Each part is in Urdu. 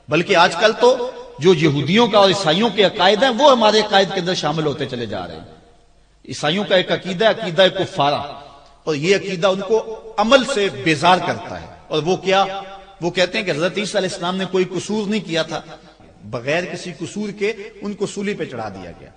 بلکہ آج کل تو جو یہودیوں کا اور عیسائیوں کے عقائد ہیں وہ ہمارے عقائد کے اندر شامل ہوتے چلے جا رہے ہیں. عیسائیوں کا ایک عقیدہ ہے عقیدہ کفارہ، اور یہ عقیدہ ان کو عمل سے بیزار کرتا ہے. اور وہ کیا؟ وہ کہتے ہیں کہ حضرت عیسیٰ علیہ السلام نے کوئی قصور نہیں کیا تھا، بغیر کسی قصور کے ان کو سولی پہ چڑھا دیا گیا.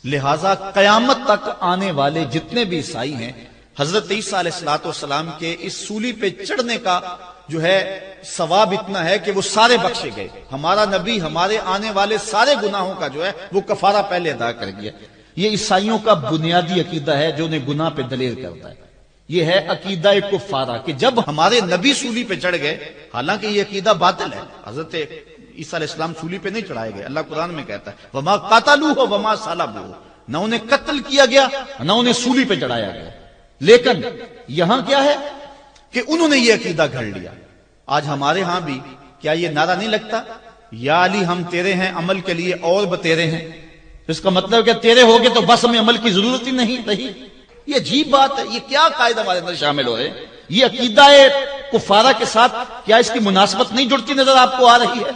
لہٰذا قیامت تک آنے والے جتنے بھی عیسائی ہیں حضرت عیسیٰ علیہ السلام کے اس سولی پہ چڑھنے کا جو ہے ثواب اتنا ہے کہ وہ سارے بخشے گئے. ہمارا نبی ہمارے آنے والے سارے گناہوں کا جو ہے وہ کفارہ پہلے ادا کر گیا. یہ عیسائیوں کا بنیادی عقیدہ ہے جو انہیں گناہ پہ دلیر کرتا ہے. یہ ہے عقیدہ کفارہ کہ جب ہمارے نبی سولی پہ چڑھ گئے، حالانکہ یہ عقیدہ باطل ہے. حضرت عیسیٰ علیہ السلام سولی پہ نہیں چڑھائے گئے. اللہ قرآن میں کہتا ہے وما قتلوہ وما صلبوہ، نہ انہیں قتل کیا گیا نہ انہیں سولی پہ چڑھایا گیا. لیکن یہاں کیا ہے کہ انہوں نے یہ عقیدہ گھڑ لیا. آج ہمارے ہاں بھی کیا یہ نعرہ نہیں لگتا یا علی ہم تیرے ہیں عمل کے لیے اور بتیرے ہیں؟ اس کا مطلب کہ تیرے ہوگے تو بس ہمیں عمل کی ضرورت ہی نہیں رہی. یہ عجیب بات ہے. یہ کیا قائد ہمارے اندر شامل ہو رہے ہیں؟ یہ عقیدہ کفارہ کے ساتھ کیا اس کی مناسبت نہیں جڑتی نظر آپ کو آ رہی ہے؟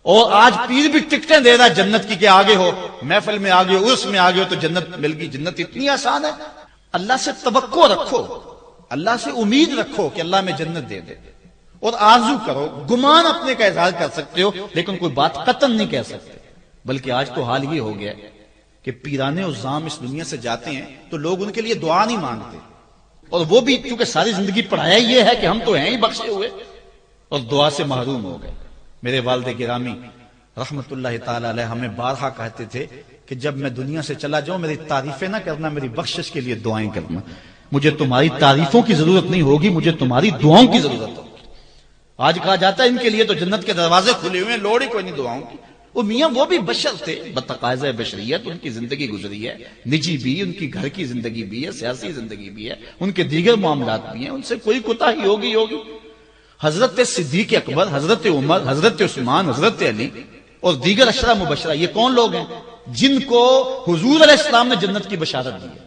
اور آج پیر بھی ٹکٹیں دے رہا ہے جنت کی کہ آگے ہو، محفل میں آگے ہو، عرس میں آگے ہو تو جنت مل گئی. جنت اتنی آسان ہے؟ اللہ سے توقع رکھو، اللہ سے امید رکھو کہ اللہ میں جنت دے دے، اور آرزو کرو. گمان اپنے کا اظہار کر سکتے ہو لیکن کوئی بات قطعاً نہیں کہہ سکتے. بلکہ آج تو حال یہ ہو گیا کہ پیرانے عظام اس دنیا سے جاتے ہیں تو لوگ ان کے لیے دعا نہیں مانگتے، اور وہ بھی کیونکہ ساری زندگی پڑھایا یہ ہے کہ ہم تو ہیں ہی بخشے ہوئے، اور دعا سے محروم ہو گئے. میرے والد گرامی رحمت اللہ تعالی علیہ ہمیں بارہا کہتے تھے کہ جب میں دنیا سے چلا جاؤں میری تعریفیں نہ کرنا، میری بخشش کے لیے دعائیں کرنا. مجھے تمہاری تعریفوں کی ضرورت نہیں ہوگی، مجھے تمہاری دعاؤں کی ضرورت ہوگی. آج کہا جاتا ہے ان کے لیے تو جنت کے دروازے کھلے ہوئے ہیں، لوڑ ہی کوئی نہیں دعاؤں کی. وہ میاں وہ بھی بشر تھے، بتقاضۂ بشریت ان کی زندگی گزری ہے، نجی بھی، ان کی گھر کی زندگی بھی ہے، سیاسی زندگی بھی ہے، ان کے دیگر معاملات بھی ہیں، ان سے کوئی کوتاہی ہوگی. حضرت صدیق اکبر، حضرت عمر، حضرت عثمان، حضرت علی اور دیگر عشرہ مبشرہ یہ کون لوگ ہیں جن کو حضور علیہ السلام نے جنت کی بشارت دی ہے؟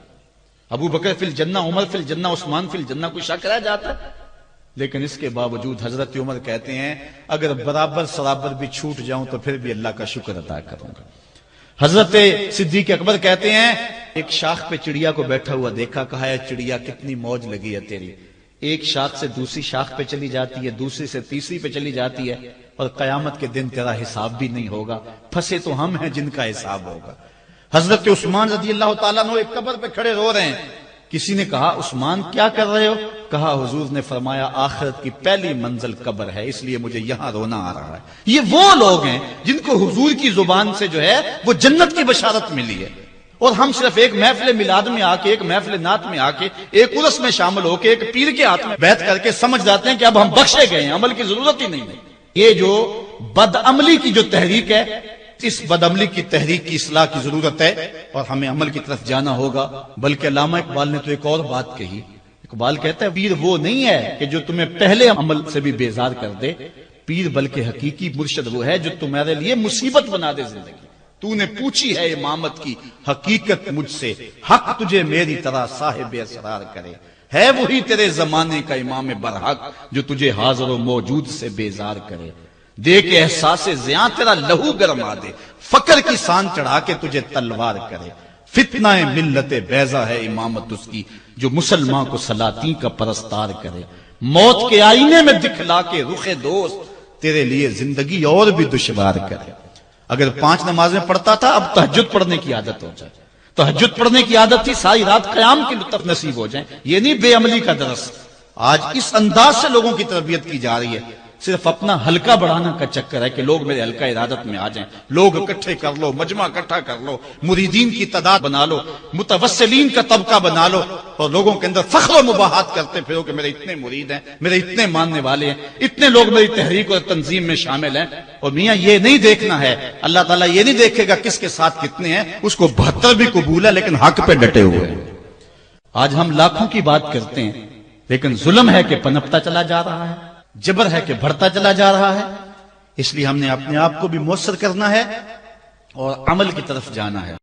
ابو بکر فی الجنہ، عمر فی الجنہ، عثمان فی الجنہ. کوئی شک رہ جاتا ہے؟ لیکن اس کے باوجود حضرت عمر کہتے ہیں اگر برابر سرابر بھی چھوٹ جاؤں تو پھر بھی اللہ کا شکر ادا کروں گا. حضرت صدیق اکبر کہتے ہیں ایک شاخ پہ چڑیا کو بیٹھا ہوا دیکھا، کہا ہے چڑیا کتنی موج لگی ہے تیری. ایک شاخ سے دوسری شاخ پہ چلی جاتی ہے، دوسری سے تیسری پہ چلی جاتی ہے، اور قیامت کے دن تیرا حساب بھی نہیں ہوگا. پھنسے تو ہم ہیں جن کا حساب ہوگا. حضرت عثمان رضی اللہ تعالیٰ عنہ ایک قبر پہ کھڑے رو رہے ہیں. کسی نے کہا عثمان کیا کر رہے ہو؟ کہا حضور نے فرمایا آخرت کی پہلی منزل قبر ہے، اس لیے مجھے یہاں رونا آ رہا ہے. یہ وہ لوگ ہیں جن کو حضور کی زبان سے جو ہے وہ جنت کی بشارت ملی ہے، اور ہم صرف ایک محفل میلاد میں آ کے، ایک محفل نعت میں آ کے، ایک عرس میں شامل ہو کے، ایک پیر کے ہاتھ میں بیعت کر کے سمجھ جاتے ہیں کہ اب ہم بخشے گئے ہیں، عمل کی ضرورت ہی نہیں ہے. یہ جو بدعملی کی جو تحریک ہے، اس بدعملی کی تحریک کی اصلاح کی ضرورت ہے اور ہمیں عمل کی طرف جانا ہوگا. بلکہ علامہ اقبال نے تو ایک اور بات کہی. اقبال کہتا ہے پیر وہ نہیں ہے کہ جو تمہیں پہلے عمل سے بھی بیزار کر دے، پیر بلکہ حقیقی مرشد وہ ہے جو تمہارے لیے مصیبت بنا دے زندگی. تو نے پوچھی ہے امامت کی حقیقت مجھ سے، حق تجھے میری طرح صاحب اسرار کرے. ہے وہی تیرے زمانے کا امام برحق جو تجھے حاضر و موجود سے بیزار کرے. دے کے احساس زیاں تیرا لہو گرما دے، فقر کی سان چڑھا کے تجھے تلوار کرے. فتنہ ملت بیضا ہے امامت اس کی جو مسلمان کو سلاطین کا پرستار کرے. موت کے آئینے میں دکھلا کے رخ دوست تیرے لیے زندگی اور بھی دشوار کرے. اگر 5 نمازیں پڑھتا تھا اب تہجد پڑھنے کی عادت ہو جائے. تہجد پڑھنے کی عادت تھی ساری رات قیام کی لطف نصیب ہو جائیں. یہ نہیں بے عملی کا درس. آج اس انداز سے لوگوں کی تربیت کی جا رہی ہے. صرف اپنا حلقہ بڑھانا کا چکر ہے کہ لوگ میرے حلقہ ارادت میں آ جائیں. لوگ اکٹھے کر لو، مجمع اکٹھا کر لو، مریدین کی تعداد بنا لو، متوسلین کا طبقہ بنا لو، اور لوگوں کے اندر فخر و مباحات کرتے پھرو کہ میرے اتنے مرید ہیں، میرے اتنے ماننے والے ہیں، اتنے لوگ میری تحریک اور تنظیم میں شامل ہیں. اور میاں یہ نہیں دیکھنا ہے، اللہ تعالیٰ یہ نہیں دیکھے گا کس کے ساتھ کتنے ہیں. اس کو 72 بھی قبول ہے لیکن حق پہ ڈٹے ہوئے ہیں. آج ہم لاکھوں کی بات کرتے ہیں لیکن ظلم ہے کہ پنپتا چلا جا رہا ہے، جبر ہے کہ بڑھتا چلا جا رہا ہے. اس لیے ہم نے اپنے آپ کو بھی مؤثر کرنا ہے اور عمل کی طرف جانا ہے.